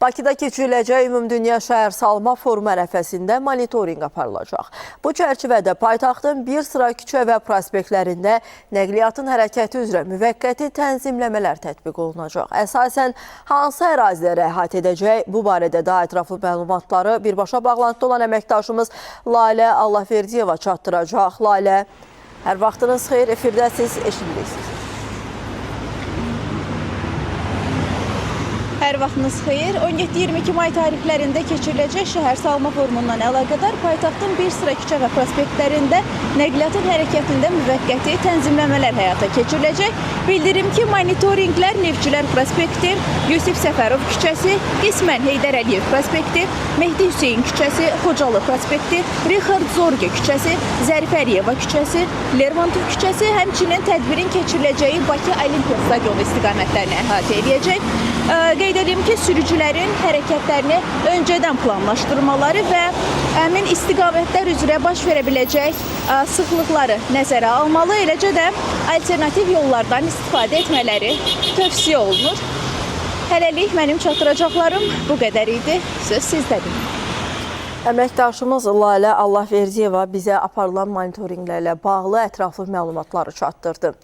Bakıda keçiriləcək Ümumdünya Şəhər Salma Forumu ərəfəsində monitorinq aparılacaq. Bu çərçivədə paytaxtın bir sıra küçə və prospektlərində nəqliyyatın hərəkəti üzrə müvəqqəti tənzimləmələr tətbiq olunacaq. Əsasən hansı əraziləri əhatə edəcək? Bu barədə daha ətraflı məlumatları birbaşa bağlantıda olan əməkdaşımız Lalə Allahverdiyeva çatdıracaq. Lalə, hər vaxtınız xeyir, efirdəsiz, eşitliksiniz. Hər vaxtınız xeyir. 17-22 may tarixlərində keçiriləcək şəhər salma forumundan əlaqədar paytaxtın bir sıra küçə və prospektlərində nəqliyyatın hərəkətində müvəqqəti tənzimləmələr həyata keçiriləcək. Bildirim ki, monitorinqlər Neftçilər prospekti, Yusif Səfərov küçəsi, qismən Heydər Əliyev prospekti, Mehdi Hüseyin küçəsi, Xocalı prospekti, Rixard Zorge küçəsi, Zərifə Əliyeva küçəsi, Lermontov küçəsi, həmçinin tədbirin keçiriləcəyi Bakı Olimpiya stadionu istiqamətlərini əhatə edəcək. Qeyd edeyim ki, sürücülərin hərəkətlərini öncədən planlaşdırmaları və həmin istiqamətlər üzrə baş verə biləcək sıxlıqları nəzərə almalı, eləcə də alternativ yollardan istifadə etmələri tövsiyə olunur. Hələlik mənim çatdıracaqlarım bu qədər idi. Söz sizdədir. Əməkdaşımız Lalə Allahverdiyeva bizə aparılan monitorinqlərlə bağlı ətraflı məlumatları çatdırdı.